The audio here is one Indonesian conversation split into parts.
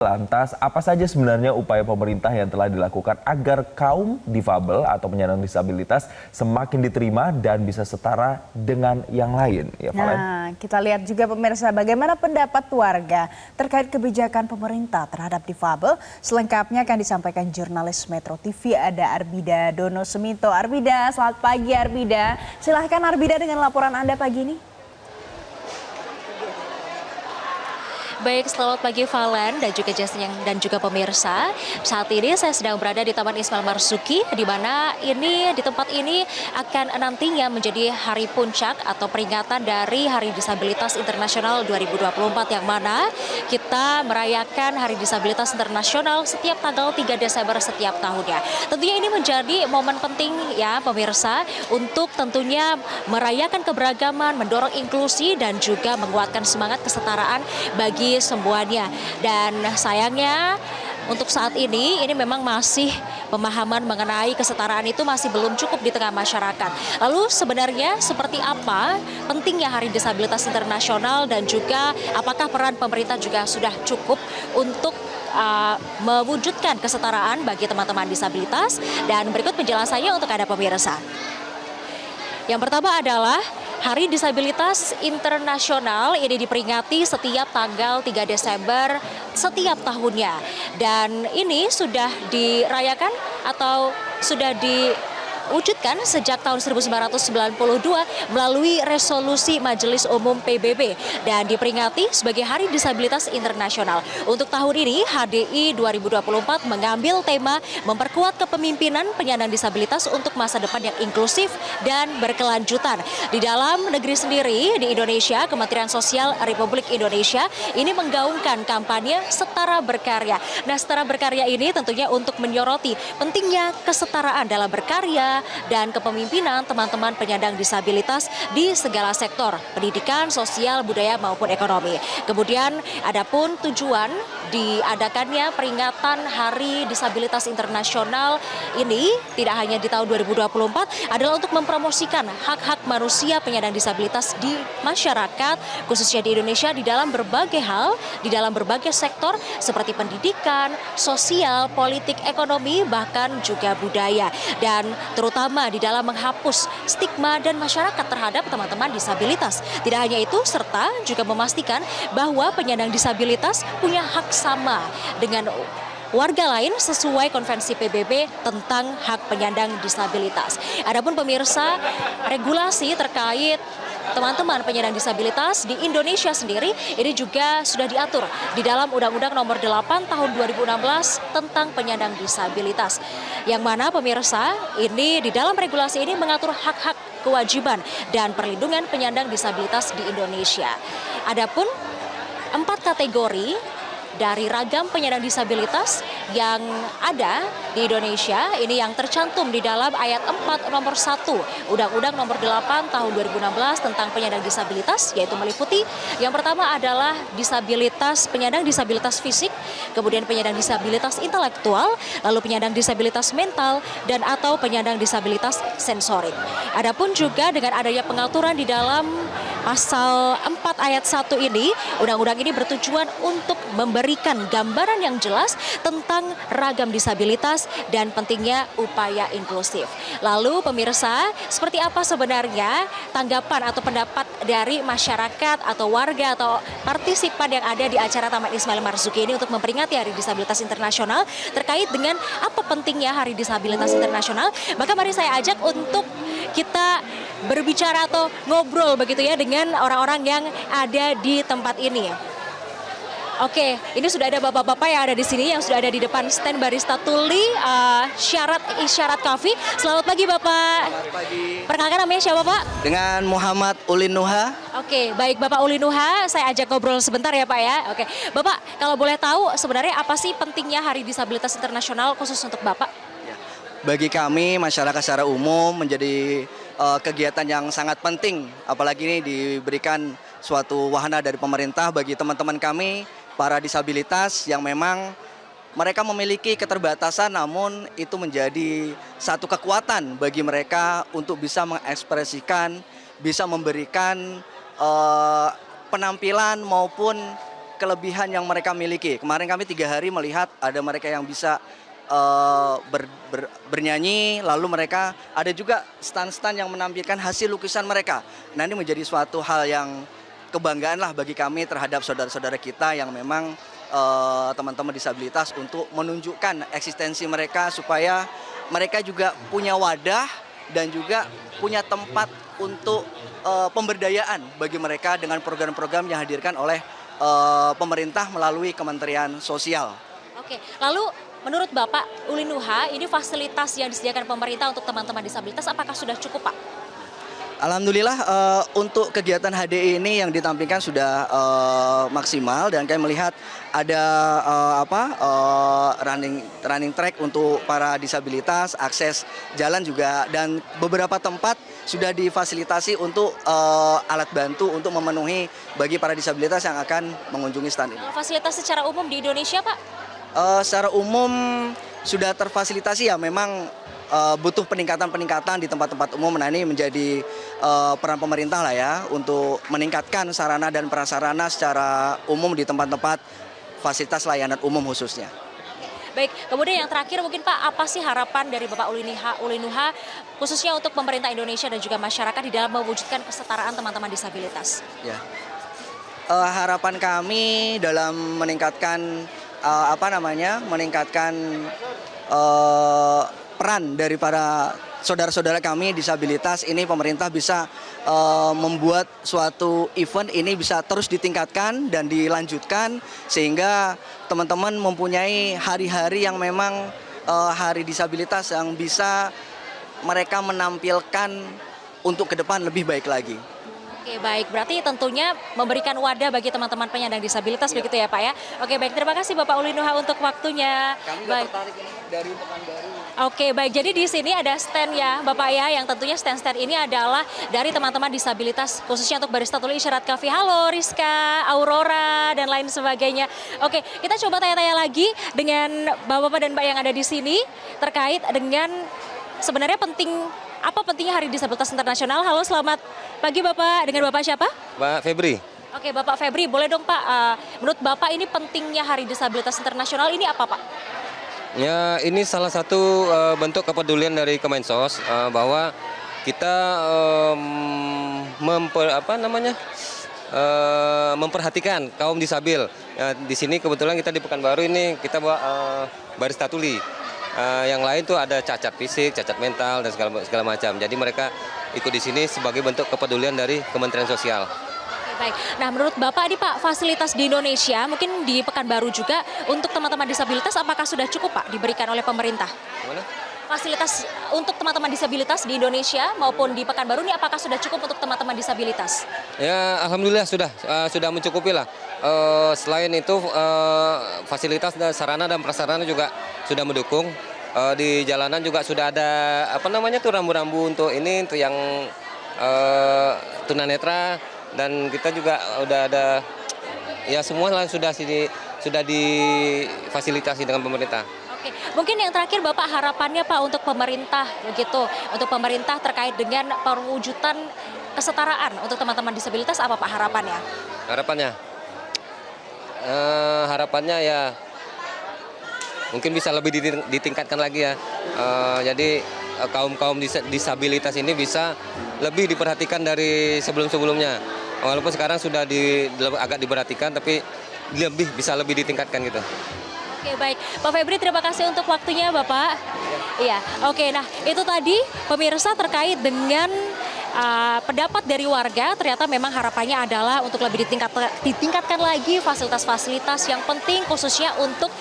Lantas, apa saja sebenarnya upaya pemerintah yang telah dilakukan agar kaum difabel atau penyandang disabilitas semakin diterima dan bisa setara dengan yang lain? Ya, Valen? Nah, kita lihat juga pemirsa bagaimana pendapat warga terkait kebijakan pemerintah terhadap difabel. Selengkapnya akan disampaikan jurnalis Metro TV, ada Arbida Dono Semito. Arbida, selamat pagi Arbida. Silahkan Arbida dengan laporan Anda pagi ini. Baik, selamat pagi Valen dan juga Justin dan juga pemirsa. Saat ini saya sedang berada di Taman Ismail Marzuki, di mana di tempat ini akan nantinya menjadi hari puncak atau peringatan dari Hari Disabilitas Internasional 2024, yang mana kita merayakan Hari Disabilitas Internasional setiap tanggal 3 Desember setiap tahunnya. Tentunya ini menjadi momen penting ya pemirsa untuk tentunya merayakan keberagaman, mendorong inklusi dan juga menguatkan semangat kesetaraan bagi semuanya. Dan sayangnya untuk saat ini memang masih pemahaman mengenai kesetaraan itu masih belum cukup di tengah masyarakat. Lalu sebenarnya seperti apa pentingnya Hari Disabilitas Internasional dan juga apakah peran pemerintah juga sudah cukup untuk mewujudkan kesetaraan bagi teman-teman disabilitas? Dan berikut penjelasannya untuk Anda pemirsa. Yang pertama adalah Hari Disabilitas Internasional ini diperingati setiap tanggal 3 Desember setiap tahunnya. Dan ini sudah dirayakan atau sudah diwujudkan sejak tahun 1992 melalui resolusi Majelis Umum PBB dan diperingati sebagai Hari Disabilitas Internasional. Untuk tahun ini HDI 2024 mengambil tema memperkuat kepemimpinan penyandang disabilitas untuk masa depan yang inklusif dan berkelanjutan. Di dalam negeri sendiri di Indonesia, Kementerian Sosial Republik Indonesia ini menggaungkan kampanye Setara Berkarya. Nah, Setara Berkarya ini tentunya untuk menyoroti pentingnya kesetaraan dalam berkarya dan kepemimpinan teman-teman penyandang disabilitas di segala sektor, pendidikan, sosial, budaya maupun ekonomi. Kemudian adapun tujuan diadakannya peringatan Hari Disabilitas Internasional ini tidak hanya di tahun 2024 adalah untuk mempromosikan hak-hak manusia penyandang disabilitas di masyarakat, khususnya di Indonesia, di dalam berbagai hal, di dalam berbagai sektor seperti pendidikan, sosial, politik, ekonomi, bahkan juga budaya. Dan terutama di dalam menghapus stigma dan masyarakat terhadap teman-teman disabilitas. Tidak hanya itu, serta juga memastikan bahwa penyandang disabilitas punya hak sama dengan warga lain sesuai konvensi PBB tentang hak penyandang disabilitas. Adapun pemirsa, regulasi terkait teman-teman penyandang disabilitas di Indonesia sendiri ini juga sudah diatur di dalam Undang-Undang Nomor 8 Tahun 2016 tentang penyandang disabilitas. Yang mana pemirsa, ini di dalam regulasi ini mengatur hak-hak, kewajiban dan perlindungan penyandang disabilitas di Indonesia. Adapun 4 kategori dari ragam penyandang disabilitas yang ada di Indonesia ini yang tercantum di dalam ayat 4 nomor 1 Undang-Undang Nomor 8 Tahun 2016 tentang penyandang disabilitas, yaitu meliputi yang pertama adalah penyandang disabilitas fisik, kemudian penyandang disabilitas intelektual, lalu penyandang disabilitas mental dan atau penyandang disabilitas sensorik. Adapun juga dengan adanya pengaturan di dalam pasal 4 ayat 1 ini, undang-undang ini bertujuan untuk memberikan gambaran yang jelas tentang ragam disabilitas dan pentingnya upaya inklusif. Lalu pemirsa, seperti apa sebenarnya tanggapan atau pendapat dari masyarakat atau warga atau partisipan yang ada di acara Taman Ismail Marzuki ini untuk memperingati Hari Disabilitas Internasional terkait dengan apa pentingnya Hari Disabilitas Internasional? Maka mari saya ajak untuk kita berbicara atau ngobrol begitu ya dengan orang-orang yang ada di tempat ini. Oke, ini sudah ada bapak-bapak yang ada di sini yang sudah ada di depan stand Barista Tuli Isyarat Coffee. Selamat pagi Bapak. Selamat pagi. Perkenalkan namanya siapa Pak? Dengan Muhammad Ulin Nuha. Oke, baik Bapak Ulin Nuha, saya ajak ngobrol sebentar ya Pak ya. Oke, Bapak kalau boleh tahu sebenarnya apa sih pentingnya Hari Disabilitas Internasional khusus untuk Bapak? Bagi kami masyarakat secara umum menjadi kegiatan yang sangat penting, apalagi ini diberikan suatu wahana dari pemerintah bagi teman-teman kami para disabilitas yang memang mereka memiliki keterbatasan, namun itu menjadi satu kekuatan bagi mereka untuk bisa mengekspresikan, bisa memberikan penampilan maupun kelebihan yang mereka miliki. Kemarin kami 3 hari melihat ada mereka yang bisa bernyanyi, lalu mereka ada juga stand-stand yang menampilkan hasil lukisan mereka. Nah, ini menjadi suatu hal yang kebanggaan lah bagi kami terhadap saudara-saudara kita yang memang teman-teman disabilitas untuk menunjukkan eksistensi mereka supaya mereka juga punya wadah dan juga punya tempat untuk pemberdayaan bagi mereka dengan program-program yang dihadirkan oleh pemerintah melalui Kementerian Sosial. Oke, lalu menurut Bapak Uli Nuha, ini fasilitas yang disediakan pemerintah untuk teman-teman disabilitas apakah sudah cukup, Pak? Alhamdulillah untuk kegiatan HDI ini yang ditampilkan sudah maksimal dan kami melihat ada running track untuk para disabilitas, akses jalan juga dan beberapa tempat sudah difasilitasi untuk alat bantu untuk memenuhi bagi para disabilitas yang akan mengunjungi stand ini. Fasilitas secara umum di Indonesia, Pak? Secara umum sudah terfasilitasi ya, memang butuh peningkatan di tempat-tempat umum. Nah, ini menjadi peran pemerintah lah ya untuk meningkatkan sarana dan prasarana secara umum di tempat-tempat fasilitas layanan umum khususnya. Baik, kemudian yang terakhir mungkin Pak, apa sih harapan dari Bapak Uli Nuha khususnya untuk pemerintah Indonesia dan juga masyarakat di dalam mewujudkan kesetaraan teman-teman disabilitas? Ya, harapan kami dalam meningkatkan peran dari para saudara-saudara kami disabilitas ini, pemerintah bisa membuat suatu event ini bisa terus ditingkatkan dan dilanjutkan sehingga teman-teman mempunyai hari-hari yang memang hari disabilitas yang bisa mereka menampilkan untuk ke depan lebih baik lagi. Oke, baik. Berarti tentunya memberikan wadah bagi teman-teman penyandang disabilitas begitu ya, Pak ya. Oke, baik. Terima kasih Bapak Uli Nuha untuk waktunya. Kami tertarik ini dari Pekanbaru. Oke, baik. Jadi di sini ada stand ya, Bapak ya, yang tentunya stand-stand ini adalah dari teman-teman disabilitas khususnya untuk barista tuli isyarat kafi. Halo Rizka, Aurora dan lain sebagainya. Oke, kita coba tanya-tanya lagi dengan Bapak-bapak dan Mbak yang ada di sini terkait dengan sebenarnya apa pentingnya Hari Disabilitas Internasional. Halo, selamat pagi Bapak. Dengan Bapak siapa? Pak Febri. Oke, Bapak Febri, boleh dong Pak, menurut Bapak ini pentingnya Hari Disabilitas Internasional ini apa Pak? Ya, ini salah satu bentuk kepedulian dari Kemensos bahwa kita memperhatikan kaum disabil. Di sini kebetulan kita di Pekanbaru ini kita bawa barista tuli. Yang lain tuh ada cacat fisik, cacat mental dan segala macam. Jadi mereka ikut di sini sebagai bentuk kepedulian dari Kementerian Sosial. Oke, baik. Nah, menurut Bapak ini Pak, fasilitas di Indonesia, mungkin di Pekanbaru juga untuk teman-teman disabilitas apakah sudah cukup Pak diberikan oleh pemerintah? Gimana? Fasilitas untuk teman-teman disabilitas di Indonesia maupun di Pekanbaru ini apakah sudah cukup untuk teman-teman disabilitas? Ya, alhamdulillah sudah mencukupi lah. Selain itu fasilitas dan sarana dan prasarana juga sudah mendukung. Di jalanan juga sudah ada rambu-rambu untuk yang tunanetra dan kita juga udah ada ya semua lah sudah difasilitasi dengan pemerintah. Oke, mungkin yang terakhir Bapak harapannya Pak untuk pemerintah begitu, untuk pemerintah terkait dengan perwujudan kesetaraan untuk teman-teman disabilitas apa Pak harapannya? Harapannya ya mungkin bisa lebih ditingkatkan lagi ya. Jadi kaum disabilitas ini bisa lebih diperhatikan dari sebelum-sebelumnya. Walaupun sekarang sudah agak diperhatikan tapi bisa lebih ditingkatkan gitu. Oke, baik. Pak Febri, terima kasih untuk waktunya Bapak. Iya, oke. Nah, itu tadi pemirsa terkait dengan pendapat dari warga. Ternyata memang harapannya adalah untuk lebih ditingkatkan lagi fasilitas-fasilitas yang penting khususnya untuk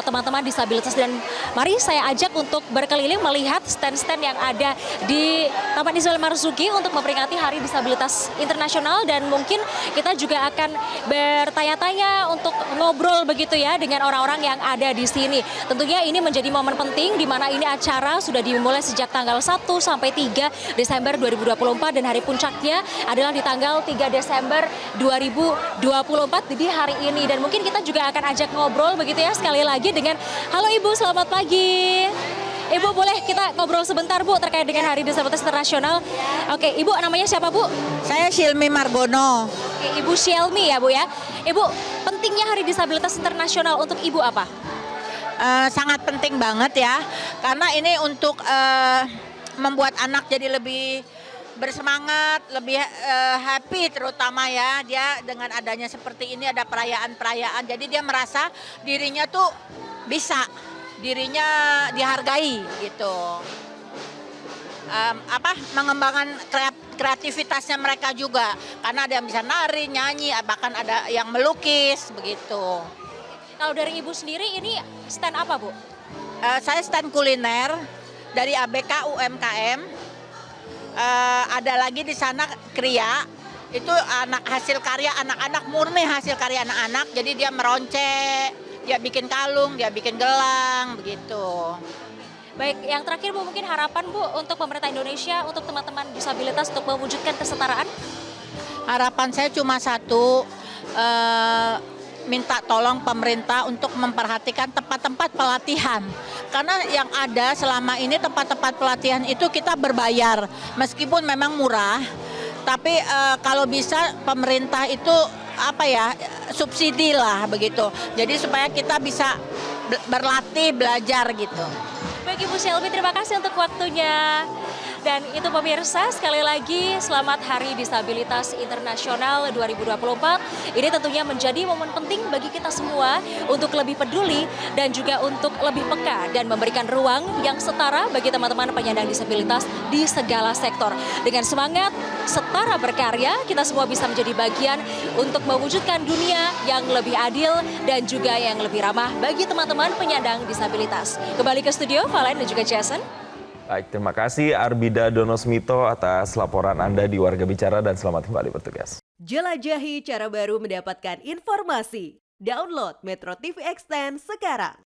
teman-teman disabilitas. Dan mari saya ajak untuk berkeliling melihat stand-stand yang ada di Taman Ismail Marzuki untuk memperingati Hari Disabilitas Internasional. Dan mungkin kita juga akan bertanya-tanya untuk ngobrol begitu ya dengan orang-orang yang ada di sini. Tentunya ini menjadi momen penting di mana ini acara sudah dimulai sejak tanggal 1 sampai 3 Desember 2024 dan hari puncaknya adalah di tanggal 3 Desember 2024 di hari ini. Dan mungkin kita juga akan ajak ngobrol begitu ya sekali lagi dengan halo Ibu, selamat pagi. Ibu boleh kita ngobrol sebentar Bu terkait dengan Hari Disabilitas Internasional. Oke, Ibu namanya siapa Bu? Saya Silmi Margono. Oke, Ibu Shelmi ya Bu ya. Ibu, pentingnya Hari Disabilitas Internasional untuk Ibu apa? Sangat penting banget ya, karena ini untuk membuat anak jadi lebih bersemangat, lebih happy terutama ya. Dia dengan adanya seperti ini ada perayaan-perayaan, jadi dia merasa dirinya tuh bisa, dirinya dihargai gitu. Mengembangkan kreativitasnya mereka juga, karena ada yang bisa nari, nyanyi, bahkan ada yang melukis begitu. Kalau dari Ibu sendiri ini stand apa Bu? Saya stand kuliner dari ABK UMKM. Ada lagi di sana Kria, itu hasil karya anak-anak, murni hasil karya anak-anak. Jadi dia meroncek, dia bikin kalung, dia bikin gelang, begitu. Baik, yang terakhir Bu mungkin harapan Bu untuk pemerintah Indonesia, untuk teman-teman disabilitas untuk mewujudkan kesetaraan? Harapan saya cuma satu, minta tolong pemerintah untuk memperhatikan tempat-tempat pelatihan. Karena yang ada selama ini tempat-tempat pelatihan itu kita berbayar, meskipun memang murah, tapi kalau bisa pemerintah itu subsidi lah begitu. Jadi supaya kita bisa berlatih, belajar gitu. Baik Ibu Shelmi, terima kasih untuk waktunya. Dan itu pemirsa, sekali lagi selamat Hari Disabilitas Internasional 2024. Ini tentunya menjadi momen penting bagi kita semua untuk lebih peduli dan juga untuk lebih peka dan memberikan ruang yang setara bagi teman-teman penyandang disabilitas di segala sektor. Dengan semangat setara berkarya, kita semua bisa menjadi bagian untuk mewujudkan dunia yang lebih adil dan juga yang lebih ramah bagi teman-teman penyandang disabilitas. Kembali ke studio, Valen dan juga Jason. Baik, terima kasih Arbida Donosmito atas laporan Anda di Warga Bicara dan selamat kembali bertugas. Jelajahi cara baru mendapatkan informasi. Download Metro TV Extend sekarang.